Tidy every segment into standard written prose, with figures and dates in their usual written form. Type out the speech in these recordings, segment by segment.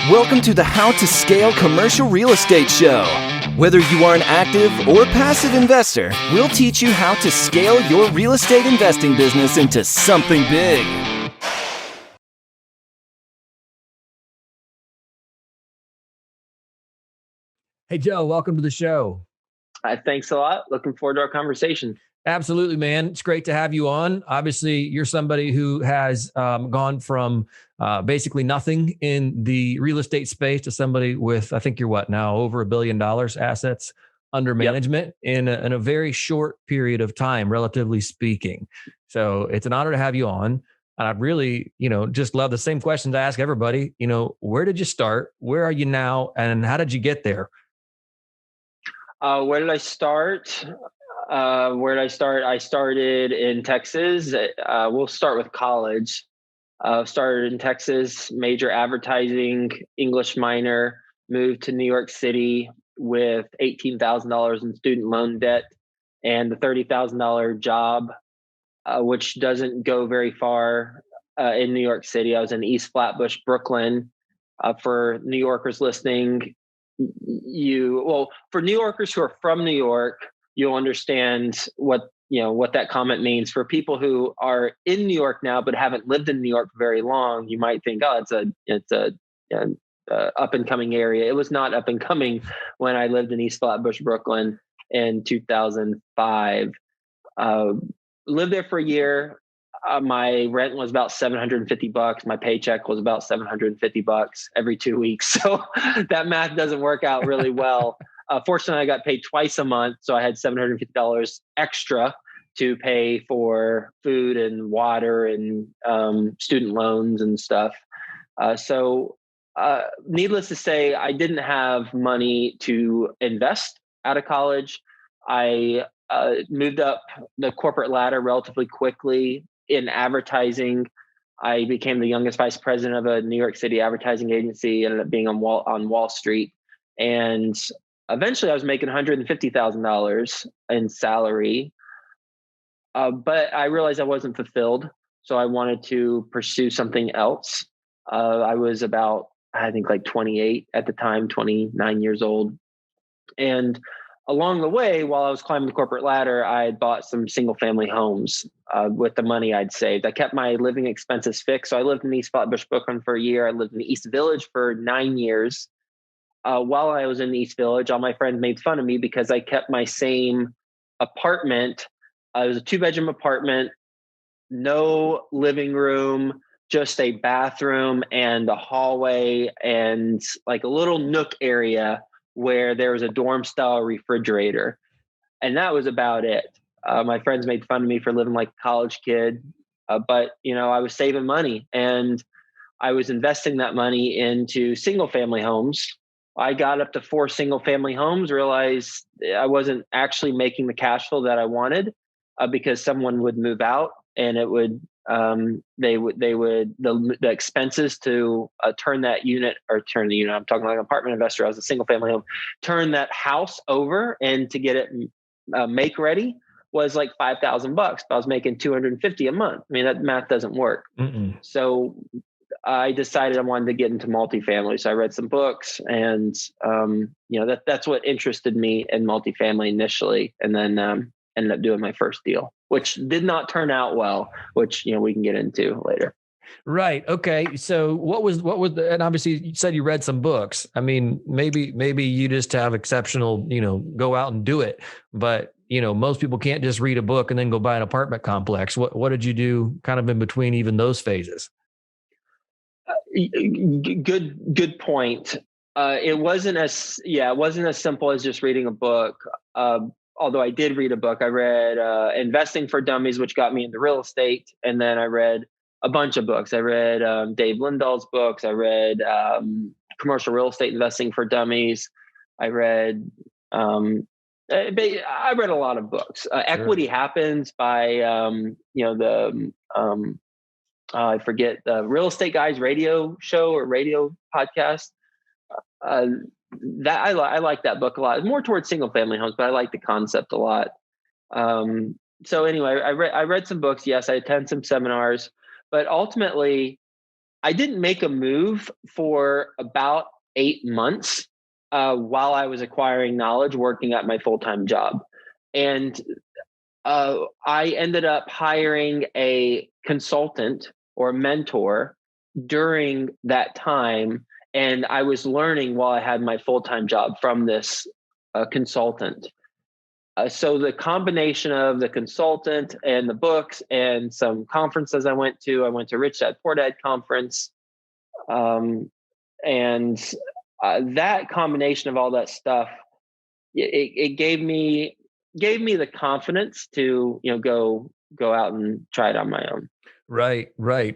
Welcome to the How to Scale Commercial Real Estate Show. Whether you are an active or passive investor, we'll teach you how to scale your real estate investing business into something big. Hey, Joe, welcome to the show. Thanks a lot. Looking forward to our conversation. Absolutely, man. It's great to have you on. Obviously, you're somebody who has gone from basically nothing in the real estate space to somebody with, I think you're what now, over $1 billion assets under management in a very short period of time, relatively speaking. So it's an honor to have you on. And I'd really, just love the same questions I ask everybody. Where did you start? Where are you now? And how did you get there? Where did I start? I started in Texas. We'll start with college. Started in Texas, major advertising, English minor, moved to New York City with $18,000 in student loan debt and the $30,000 job, which doesn't go very far in New York City. I was in East Flatbush, Brooklyn. For New Yorkers listening, for New Yorkers who are from New York, you'll understand what that comment means. For people who are in New York now but haven't lived in New York very long, you might think, oh, it's a up and coming area. It was not up and coming when I lived in East Flatbush, Brooklyn in 2005. Lived there for a year. My rent was about $750. My paycheck was about $750 every 2 weeks. So that math doesn't work out really well. Fortunately, I got paid twice a month. So I had $750 extra to pay for food and water and student loans and stuff. So needless to say, I didn't have money to invest out of college. I moved up the corporate ladder relatively quickly in advertising. I became the youngest vice president of a New York City advertising agency, ended up being on Wall Street. And eventually I was making $150,000 in salary. But I realized I wasn't fulfilled. So I wanted to pursue something else. I was about, I think like 28 at the time, 29 years old. And along the way, while I was climbing the corporate ladder, I had bought some single family homes with the money I'd saved. I kept my living expenses fixed. So I lived in East Flatbush, Brooklyn for a year. I lived in the East Village for 9 years. While I was in the East Village, all my friends made fun of me because I kept my same apartment. It was a 2-bedroom apartment, no living room, just a bathroom and a hallway and like a little nook area where there was a dorm style refrigerator. And that was about it. My friends made fun of me for living like a college kid. But I was saving money and I was investing that money into single family homes. I got up to 4 single family homes, realized I wasn't actually making the cash flow that I wanted because someone would move out and it would, the expenses to turn the unit, I'm talking like an apartment investor. I was a single family home, turn that house over and to get it make ready was like $5,000, but I was making $250 a month. I mean, that math doesn't work. So I decided I wanted to get into multifamily. So I read some books and, that's what interested me in multifamily initially. And then ended up doing my first deal, which did not turn out well, which, we can get into later. Right. Okay. So what was and obviously you said you read some books. I mean, maybe you just have exceptional, go out and do it. But, most people can't just read a book and then go buy an apartment complex. What did you do kind of in between even those phases? Good point. It wasn't as simple as just reading a book. Although I did read a book. I read Investing for Dummies, which got me into real estate. And then I read a bunch of books. I read Dave Lindahl's books. I read Commercial Real Estate Investing for Dummies. I read a lot of books. Sure. Equity Happens by I forget the Real Estate Guys radio show or radio podcast. That I like that book a lot. It's more towards single family homes, but I like the concept a lot. So anyway, I read some books. Yes, I attended some seminars, but ultimately I didn't make a move for about 8 months while I was acquiring knowledge, working at my full-time job. And I ended up hiring a consultant or mentor during that time. And I was learning while I had my full-time job from this consultant. So the combination of the consultant and the books and some conferences I went to Rich Dad Poor Dad conference. And that combination of all that stuff, it gave me the confidence to, go out and try it on my own. Right.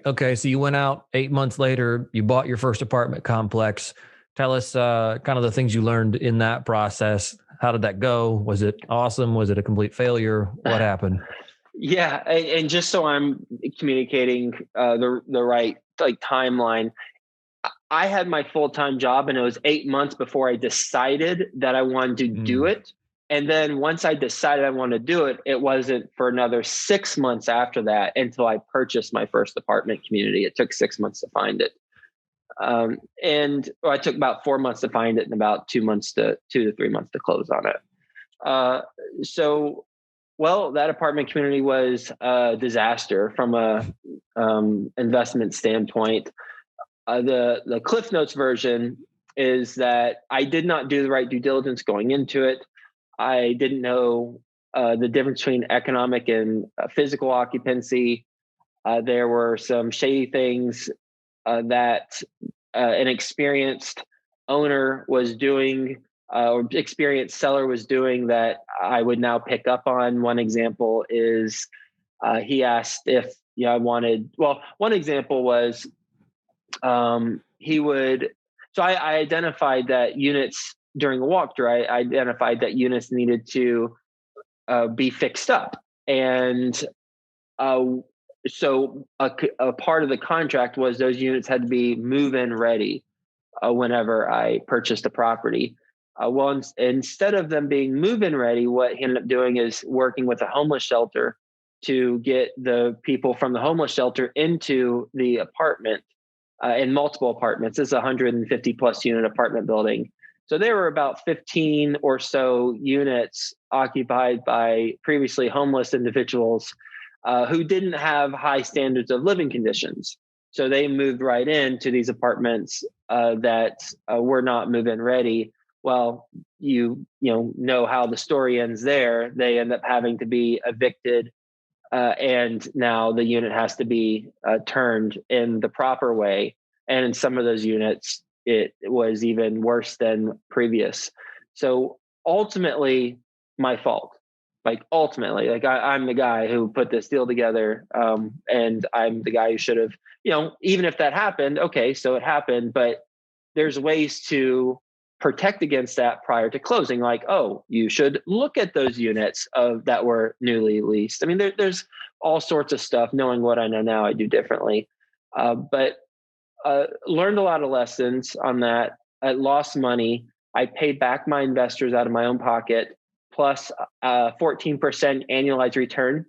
Okay. So you went out 8 months later, you bought your first apartment complex. Tell us kind of the things you learned in that process. How did that go? Was it awesome? Was it a complete failure? What happened? Yeah. And just so I'm communicating the right timeline, I had my full-time job and it was 8 months before I decided that I wanted to do it. And then once I decided I wanted to do it, it wasn't for another 6 months after that until I purchased my first apartment community. It took 6 months to find it. I took about 4 months to find it and about 2 to 3 months to close on it. That apartment community was a disaster from a investment standpoint. The Cliff Notes version is that I did not do the right due diligence going into it. I didn't know the difference between economic and physical occupancy. There were some shady things that an experienced owner was doing or experienced seller was doing that I would now pick up on. One example is he asked if I wanted. Well, one example was I identified that units during the walkthrough. I identified that units needed to be fixed up, and so a part of the contract was those units had to be move-in ready whenever I purchased a property. Instead of them being move-in ready, what he ended up doing is working with a homeless shelter to get the people from the homeless shelter into the apartment in multiple apartments. This is a 150 plus unit apartment building. So there were about 15 or so units occupied by previously homeless individuals who didn't have high standards of living conditions. So they moved right into these apartments that were not move-in ready. Well, you know how the story ends there. They end up having to be evicted, and now the unit has to be turned in the proper way. And in some of those units, it was even worse than previous. So ultimately, my fault. Ultimately, I'm the guy who put this deal together, and I'm the guy who should have, even if that happened, okay, so it happened, but there's ways to protect against that prior to closing. You should look at those units that were newly leased. I mean, there's all sorts of stuff. Knowing what I know now, I do differently, but learned a lot of lessons on that. I lost money. I paid back my investors out of my own pocket, plus 14% annualized return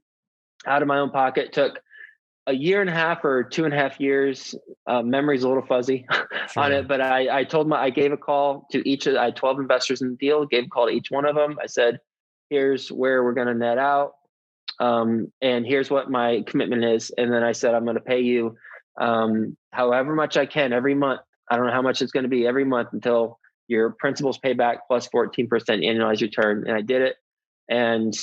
out of my own pocket. Took a year and a half or 2.5 years. Memory's a little fuzzy on it, but I gave a call to I had 12 investors in the deal, gave a call to each one of them. I said, here's where we're going to net out. And here's what my commitment is. And then I said, I'm going to pay you however much I can every month. I don't know how much it's going to be every month until your principal's pay back plus 14% annualized return. And I did it, and,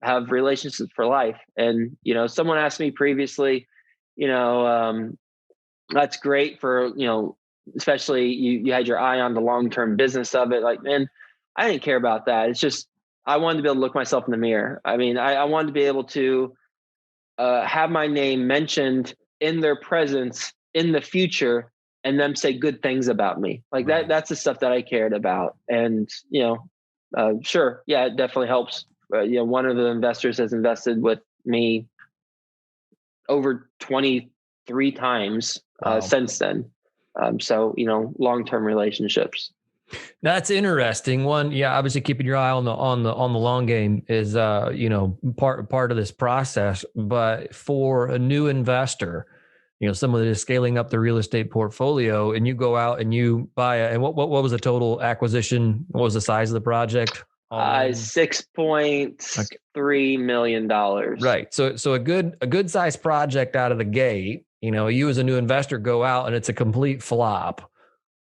have relationships for life. And, someone asked me previously, that's great for, especially you had your eye on the long-term business of it. Man, I didn't care about that. It's just, I wanted to be able to look myself in the mirror. I mean, I wanted to be able to have my name mentioned in their presence in the future, and them say good things about me. Right. That's the stuff that I cared about. And, sure. Yeah, it definitely helps. One of the investors has invested with me over 23 times since then. So, long-term relationships. That's interesting. One, yeah, obviously keeping your eye on the long game is, part of this process. But for a new investor, someone that is scaling up the real estate portfolio, and you go out and you buy and what was the total acquisition? What was the size of the project? $6.3 million. Right. So a good size project out of the gate, you as a new investor go out and it's a complete flop.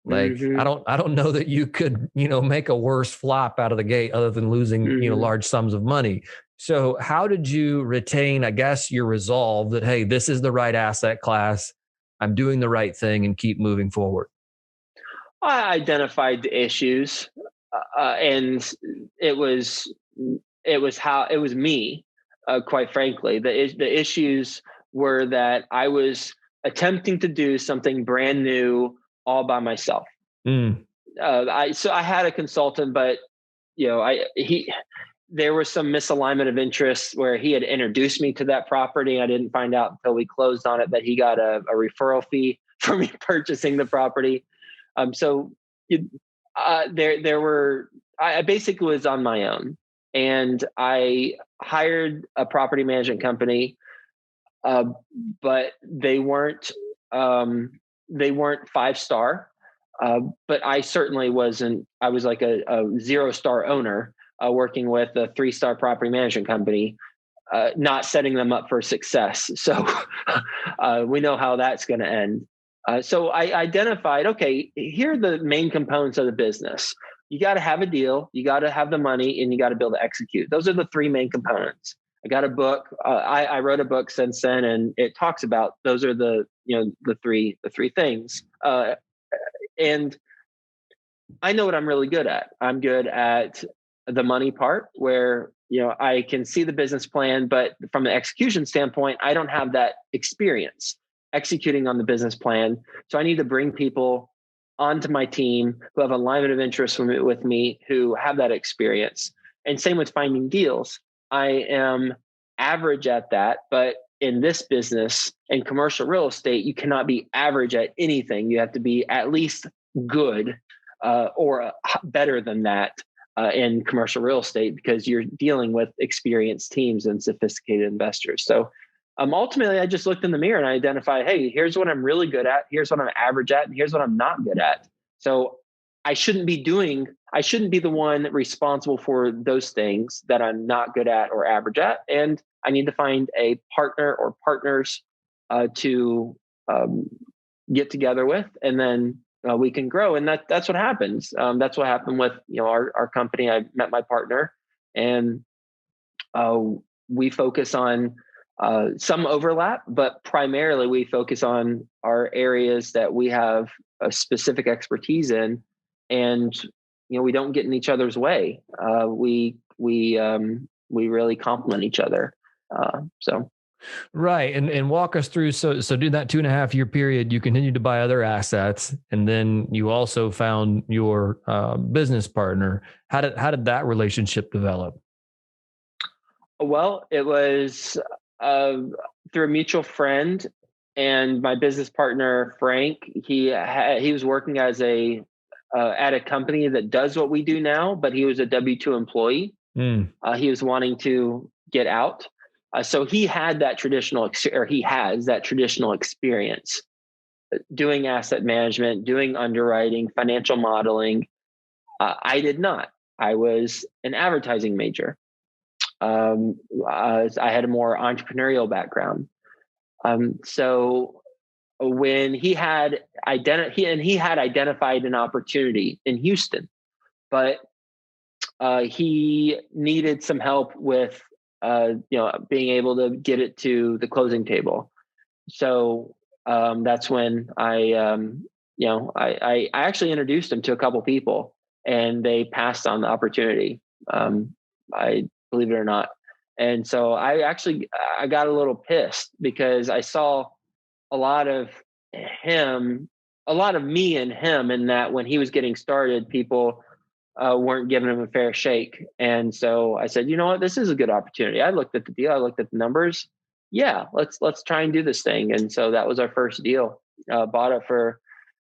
Like, I don't know that you could, make a worse flop out of the gate other than losing, large sums of money. So how did you retain, I guess, your resolve that, hey, this is the right asset class, I'm doing the right thing, and keep moving forward? I identified the issues, and it was me, quite frankly. The issues were that I was attempting to do something brand new all by myself. I had a consultant, but there was some misalignment of interests where he had introduced me to that property. I didn't find out until we closed on it that he got a referral fee for me purchasing the property. I basically was on my own, and I hired a property management company, but they weren't 5-star. But I certainly wasn't. I was like a 0-star owner, working with a 3-star property management company, not setting them up for success. So we know how that's going to end. So I identified, okay, here are the main components of the business. You got to have a deal, you got to have the money, and you got to be able to execute. Those are the 3 main components. I got a book. I wrote a book since then, and it talks about those are the three things. And I know what I'm really good at. I'm good at the money part, where I can see the business plan, but from an execution standpoint, I don't have that experience executing on the business plan. So I need to bring people onto my team who have alignment of interest with me, who have that experience. And same with finding deals. I am average at that, but in this business and commercial real estate, you cannot be average at anything. You have to be at least good, or better than that, in commercial real estate, because you're dealing with experienced teams and sophisticated investors. So ultimately, I just looked in the mirror and I identified, hey, here's what I'm really good at, here's what I'm average at, and here's what I'm not good at. So I shouldn't be the one responsible for those things that I'm not good at or average at. And I need to find a partner or partners to get together with, and then we can grow. And that's what happens. That's what happened with our company. I met my partner, and we focus on some overlap, but primarily we focus on our areas that we have a specific expertise in, and we don't get in each other's way. We really complement each other. Right. And walk us through. So during that 2.5-year period, you continued to buy other assets, and then you also found your business partner. How did that relationship develop? Well, it was through a mutual friend, and my business partner, Frank, he was working as at a company that does what we do now, but he was a W-2 employee. He was wanting to get out. So he had that he has that traditional experience doing asset management, doing underwriting, financial modeling. I did not. I was an advertising major. I had a more entrepreneurial background. So when he had identified an opportunity in Houston, but he needed some help with being able to get it to the closing table. So that's when I actually introduced him to a couple people, and they passed on the opportunity. I believe it or not. And so I got a little pissed, because I saw a lot of me and him, in that when he was getting started, people weren't giving him a fair shake. And so I said, you know what, this is a good opportunity. I looked at the deal. I looked at the numbers. Yeah, let's try and do this thing. And so that was our first deal. Bought it for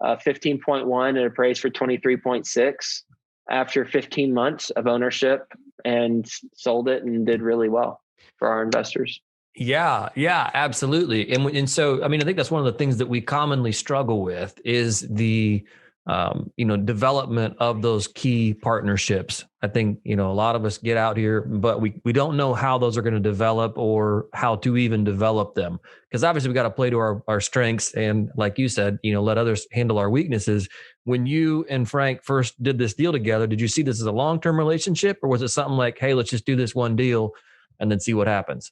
15.1 and appraised for 23.6 after 15 months of ownership, and sold it and did really well for our investors. Yeah, absolutely. And so, I mean, I think that's one of the things that we commonly struggle with is the, development of those key partnerships. I think, a lot of us get out here, but we don't know how those are going to develop or how to even develop them. Because obviously we got to play to our strengths. And like you said, let others handle our weaknesses. When you and Frank first did this deal together, did you see this as a long-term relationship, or was it something like, hey, let's just do this one deal and then see what happens?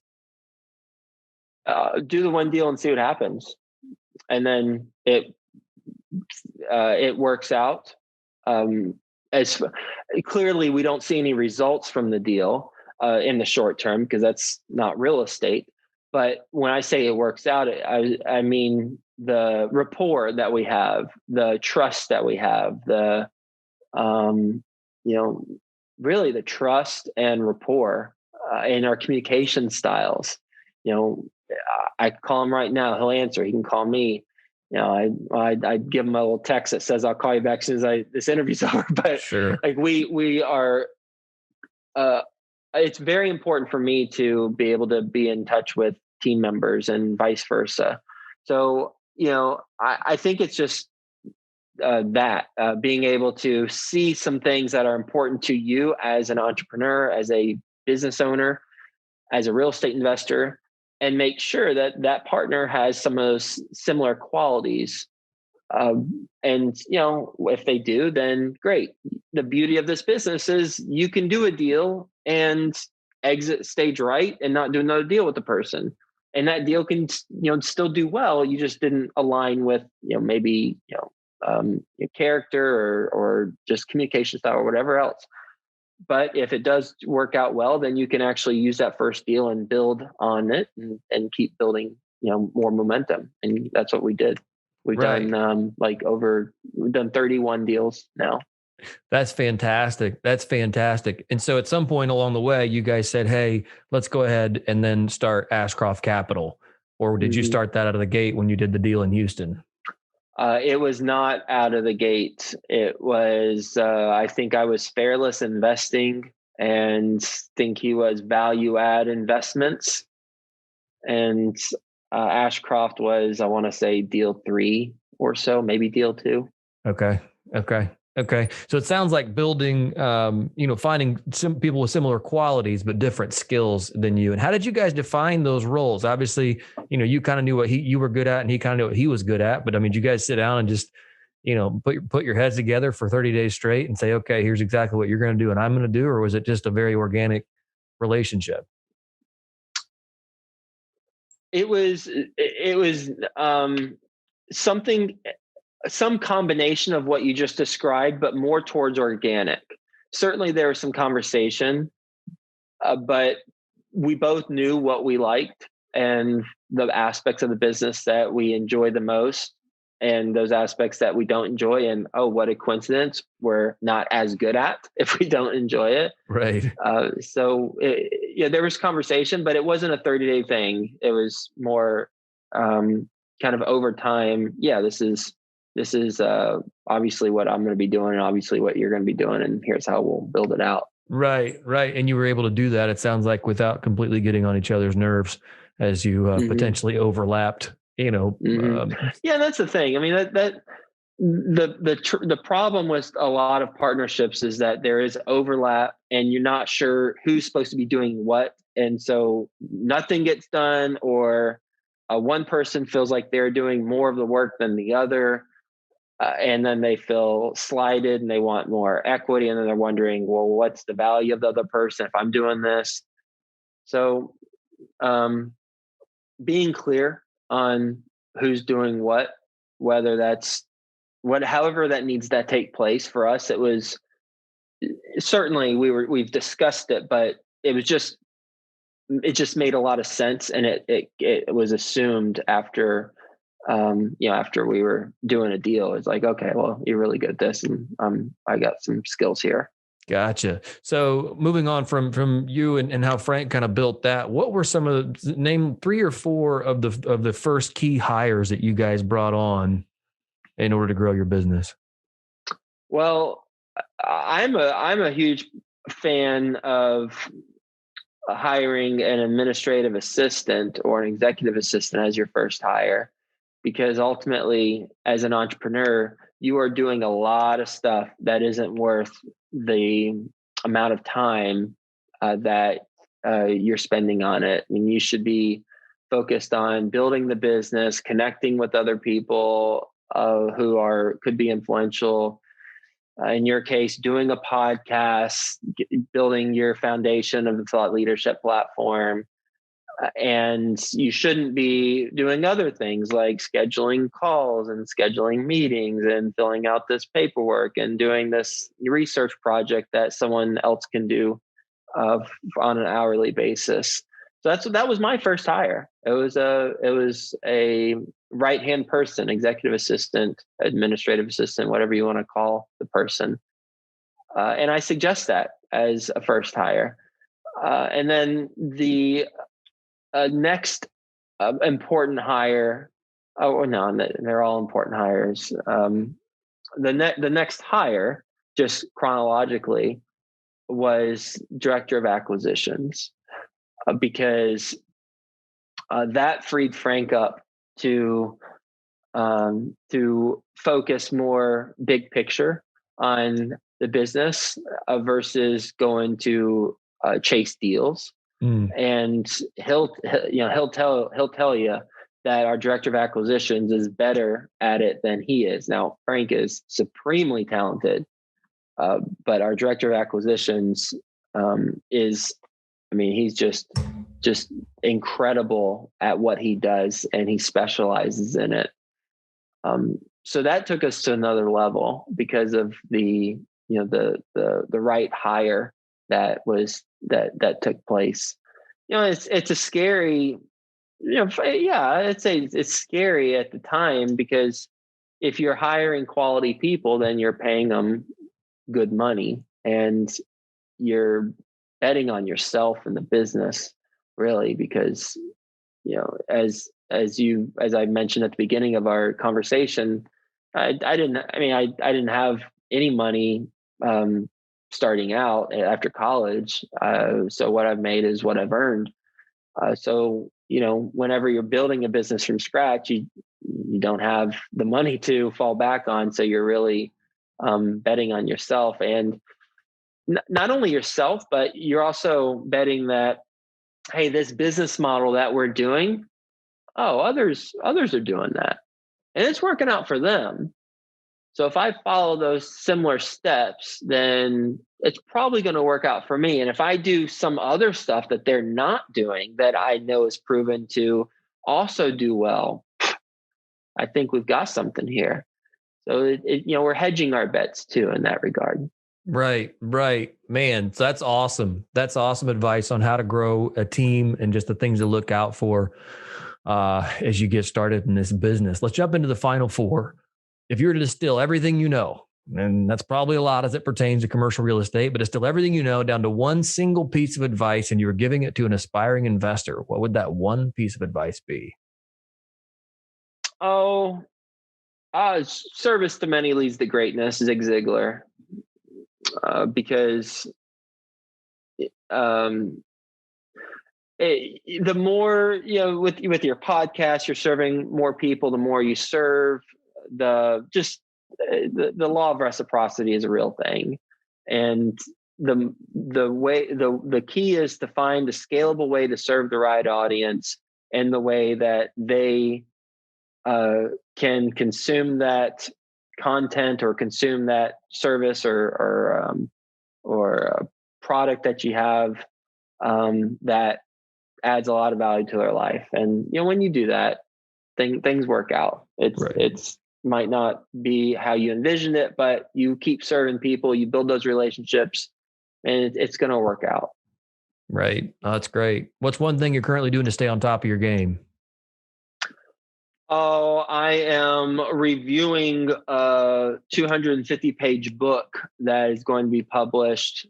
Do the one deal and see what happens, and then it works out. As clearly, we don't see any results from the deal in the short term because that's not real estate. But when I say it works out, I mean the rapport that we have, the trust that we have, the really the trust and rapport in our communication styles. I call him right now; he'll answer. He can call me. I give him a little text that says I'll call you back as soon as this interview's over. But Sure. like we are, it's very important for me to be able to be in touch with team members and vice versa. So I think it's just being able to see some things that are important to you as an entrepreneur, as a business owner, as a real estate investor, and make sure that that partner has some of those similar qualities. And if they do, then great. The beauty of this business is you can do a deal and exit stage right and not do another deal with the person. And that deal can, still do well. You just didn't align with, maybe, your character or just communication style or whatever else. But if it does work out well, then you can actually use that first deal and build on it and keep building, more momentum. And that's what we did. We've Right. done we've done 31 deals now. That's fantastic. That's fantastic. And so at some point along the way, you guys said, hey, let's go ahead and then start Ashcroft Capital. Or did you Mhm. start that out of the gate when you did the deal in Houston? It was not out of the gate. It was, I think I was Fairless Investing and think he was Value Add Investments. And Ashcroft was, I want to say, deal 3 or so, maybe deal 2. Okay. Okay. Okay. So it sounds like building, finding some people with similar qualities, but different skills than you. And how did you guys define those roles? Obviously, you kind of knew what you were good at and he kind of knew what he was good at, but I mean, did you guys sit down and just, put your heads together for 30 days straight and say, okay, here's exactly what you're going to do and I'm going to do, or was it just a very organic relationship? It was something, some combination of what you just described, but more towards organic. Certainly there was some conversation, but we both knew what we liked and the aspects of the business that we enjoy the most and those aspects that we don't enjoy. And oh, what a coincidence, we're not as good at if we don't enjoy it. Right. There was conversation, but it wasn't a 30-day thing. It was more kind of over time. Yeah, this is obviously what I'm going to be doing and obviously what you're going to be doing. And here's how we'll build it out. Right. Right. And you were able to do that, it sounds like, without completely getting on each other's nerves as you potentially overlapped, Yeah, that's the thing. I mean, the problem with a lot of partnerships is that there is overlap and you're not sure who's supposed to be doing what. And so nothing gets done, or one person feels like they're doing more of the work than the other. And then they feel slighted and they want more equity. And then they're wondering, well, what's the value of the other person if I'm doing this? So being clear on who's doing what, whether that's however that needs to take place. For us, it was certainly we've discussed it, but it just made a lot of sense. And it was assumed after after we were doing a deal. It's like, okay, well, you're really good at this, and I got some skills here. Gotcha. So moving on from you and how Frank kind of built that, what were some of name 3 or 4 of the first key hires that you guys brought on in order to grow your business? Well, I'm a huge fan of hiring an administrative assistant or an executive assistant as your first hire, because ultimately, as an entrepreneur, you are doing a lot of stuff that isn't worth the amount of time that you're spending on it. I mean, you should be focused on building the business, connecting with other people who could be influential. In your case, doing a podcast, building your foundation of the thought leadership platform. And you shouldn't be doing other things like scheduling calls and scheduling meetings and filling out this paperwork and doing this research project that someone else can do on an hourly basis. So that was my first hire. It was a right-hand person, executive assistant, administrative assistant, whatever you want to call the person. And I suggest that as a first hire. And then the next important hire, they're all important hires. The next hire, just chronologically, was director of acquisitions, because that freed Frank up to focus more big picture on the business versus going to chase deals. And he'll tell you that our director of acquisitions is better at it than he is. Now, Frank is supremely talented, but our director of acquisitions he's just incredible at what he does, and he specializes in it. So that took us to another level because of the right hire that took place. It's a scary, I'd say it's scary at the time, because if you're hiring quality people, then you're paying them good money, and you're betting on yourself and the business, really, because as I mentioned at the beginning of our conversation, I didn't have any money starting out after college. So what I've made is what I've earned. So whenever you're building a business from scratch, you don't have the money to fall back on. So you're really betting on yourself, and not only yourself, but you're also betting that, hey, this business model that we're doing, others are doing that, and it's working out for them. So if I follow those similar steps, then it's probably going to work out for me. And if I do some other stuff that they're not doing that I know is proven to also do well, I think we've got something here. So we're hedging our bets too in that regard. Right. Man, so that's awesome. That's awesome advice on how to grow a team and just the things to look out for as you get started in this business. Let's jump into the final four. If you were to distill everything you know, and that's probably a lot as it pertains to commercial real estate, but distill everything you know down to one single piece of advice, and you were giving it to an aspiring investor, what would that one piece of advice be? Service to many leads to greatness, Zig Ziglar. Because the more, with your podcast, you're serving more people, the more you serve. The law of reciprocity is a real thing. And the key is to find a scalable way to serve the right audience, and the way that they can consume that content or consume that service or a product that you have that adds a lot of value to their life. And when you do that, things work out. It's might not be how you envisioned it, but you keep serving people, you build those relationships, and it's going to work out. Right. Oh, that's great. What's one thing you're currently doing to stay on top of your game? I am reviewing a 250-page book that is going to be published,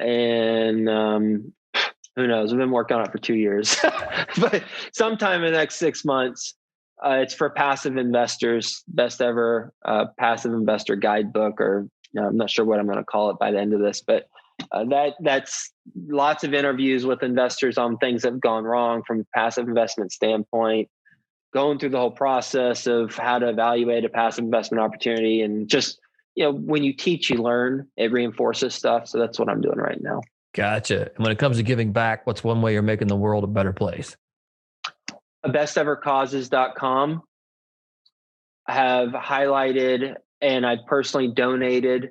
and who knows? I've been working on it for 2 years, but sometime in the next 6 months. It's for passive investors, best ever passive investor guidebook, or I'm not sure what I'm going to call it by the end of this, but That's lots of interviews with investors on things that have gone wrong from a passive investment standpoint, going through the whole process of how to evaluate a passive investment opportunity, and just, when you teach, you learn. It reinforces stuff. So that's what I'm doing right now. Gotcha. And when it comes to giving back, what's one way you're making the world a better place? Bestevercauses.com. I have highlighted and I personally donated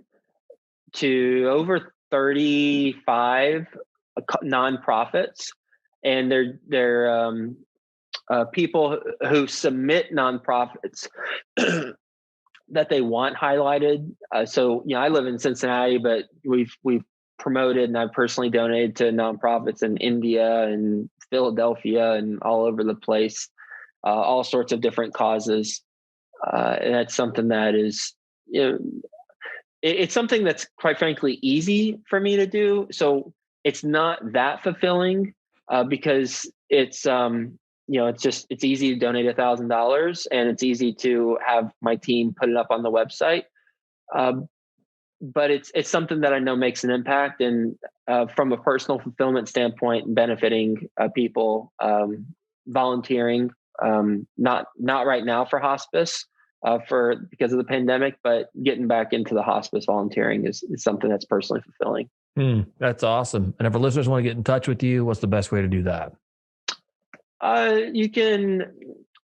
to over 35 nonprofits, and they're people who submit nonprofits that they want highlighted. So I live in Cincinnati, but we've promoted and I've personally donated to nonprofits in India and Philadelphia and all over the place, all sorts of different causes. And that's something that is, it's something that's quite frankly easy for me to do. So it's not that fulfilling because it's it's easy to donate $1,000 and it's easy to have my team put it up on the website. But it's something that I know makes an impact, and from a personal fulfillment standpoint, benefiting people, volunteering, not right now for hospice, because of the pandemic, but getting back into the hospice volunteering is something that's personally fulfilling. That's awesome. And if our listeners want to get in touch with you, what's the best way to do that? You can,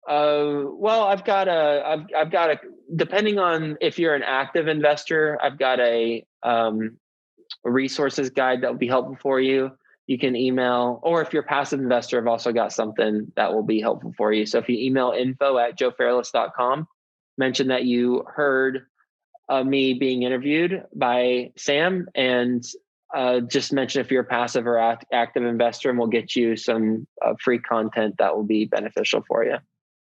I've got a, depending on if you're an active investor, I've got a resources guide that will be helpful for you. You can email, or if you're a passive investor, I've also got something that will be helpful for you. So if you email info@joefairless.com, mention that you heard me being interviewed by Sam, and just mention if you're a passive or active investor, and we'll get you some free content that will be beneficial for you.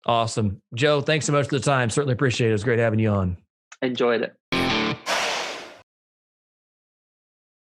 Awesome. Joe, thanks so much for the time. Certainly appreciate it. It was great having you on. Enjoyed it.